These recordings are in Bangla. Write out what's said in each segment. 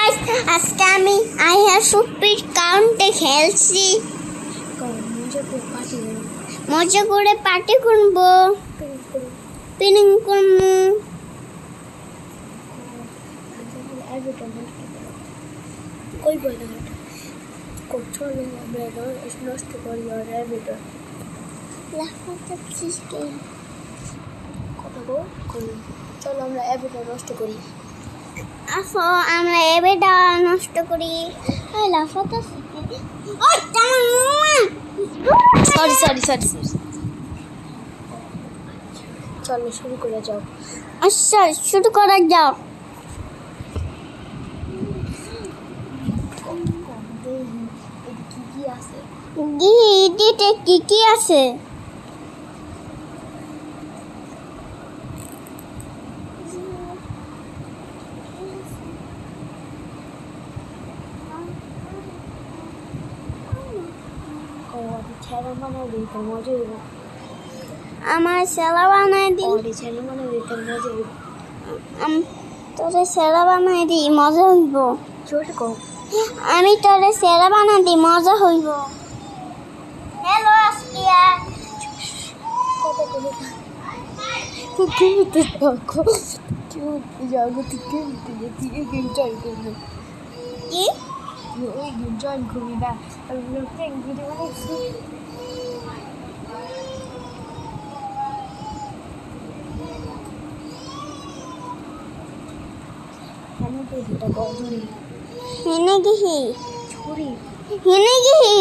গাইস, আজকে আমি আইহার সুপির কাউন্টে খেলছি। মজা করে পার্টি করবো, পিনিং করবো। ওই বলে চলো আমরা নষ্ট করি আর র্যাবিটার লাফাচ্ছিস কে? কথা বল করি। চলো আমরা র্যাবিটার নষ্ট করি। আসো আমরা এবেটা নষ্ট করি। ওই লাফাচ্ছিস কে? ওই আমার সরি চলো শুরু করে যাও। আচ্ছা শুরু করা যাও। কি আছে? গিডিতে কি আছে? ছেলে মানে দিতে মজা হইব। আমার সেলা বানাই দিই। ছেলে মানে দিতে মজা হইব। তোরে সেরা বানাই দিই, মজা হইব। জোরে কও। আমি তোরে সেরা বানাই দিই, মজা হইব। হ্যালো আসকিয়া। কথা বলে কেমতে থাকো কেমতে জাগতিক কেমতে দিয়ে গেম জয়েন করবো। কি ওই গেম জয়েন করবি না? আমি লোকের ভিডিও বানাইছি। আমি তো এটা গধুরি হেনে গিহি ছুরি হেনে গিহি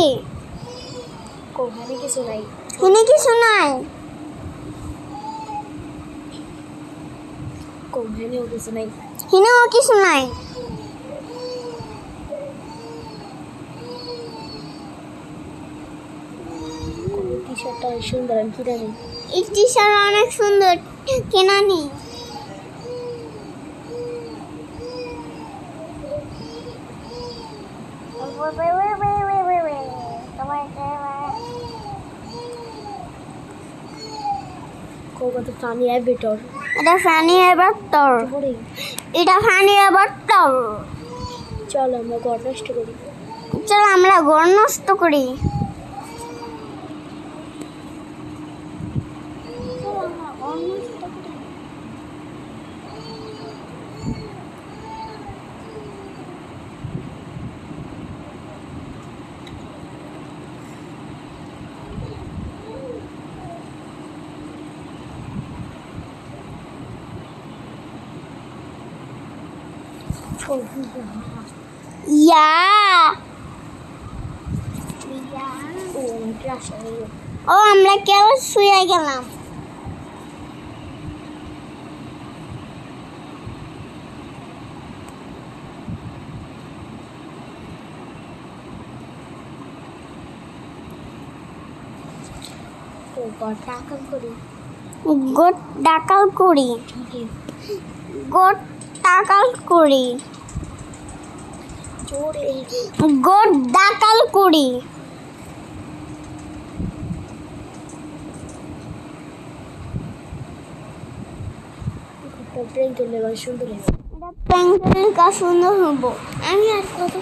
কোহানে কিছু নাই। হেনে কিছু নাই। কোহানেও কিছু নাই। হেনেও কিছু নাই। টি শার্টটা সুন্দর, আমি কিনে নিই। এই টি শার্ট অনেক সুন্দর, কেনা নি। কত ফানি অ্যাভিটর। এটা ফানি এবার তোর। এটা ফানি এবার তোর। চলো আমরা ঘর নষ্ট করি। চল আমরা ঘর নষ্ট করি। ইয়া ও ক্রাশ হয়ে গেল। ও আমরা কেউ শুয়ে গেলাম। ও ঘর টাকাল করি। গোট ডাকাল করি। গোট ডাকাল করি। জোরে গোট ডাকাল করি। ট্রেন চলে গেল, সুন্দর হয়ে গেল। এটা প্যাঙ্কের কাজ সুন্দর হবো। আমি আর কত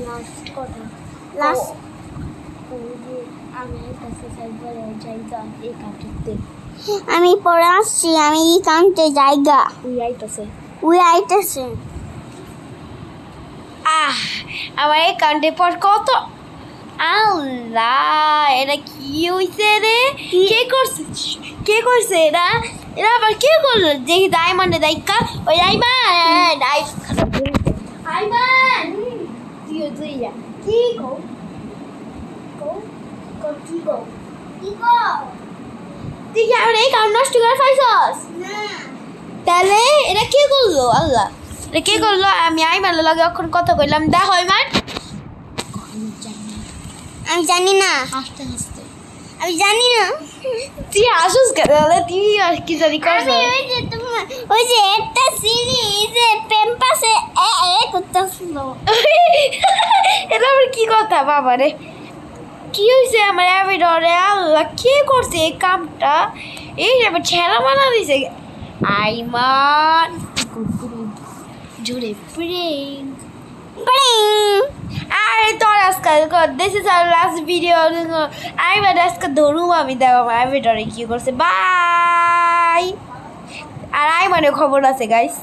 লাস্ট কথা লাস্ট আমি কাছে সাইবার জায়গা এই কাটতে আমি পরে আসছি। আমি এই কাউন্টে জায়গা উই আইতাছে। উই আইতেছে। আমার এই কান্টে পর কত আল্লাহ, এটা কি হইছে রে? কে করছে এরা? এরা আবার কে করলো? দেখি ডায়মন্ডে দেখা ওই ডায়মন্ড তুই কি গো কি গো তুই কি আমার এই কাম নষ্ট করে ফাইছস? তাহলে এটা কে করলো? আল্লাহ, এটা কে করলো? আমি আইমানের লগে এখন কথা কইলাম, দেখো আইমান। আমি জানি না। হাসতে হাসতে আমি জানি না। তুই হাসুস কেন? তুই আর কি জানি করছ? আমি ওই যে একটা সিরিজ পেম্পাসে করতেছিল। এটা আবার কি কথা বাবা রে? কি হয়েছে আমার অ্যাভিডরে? আল্লাহ, কে করছে এই কামটা? এই আবার ছেলা মানা দিছে। আইমান জুড়ে প্রেম আরে তোর আজকাল this is our last video Aiman আজকে ধরুম আমি দেখো আমার ভিডিওরে কি করছে বাই আর আইমানের খবর আছে গাইস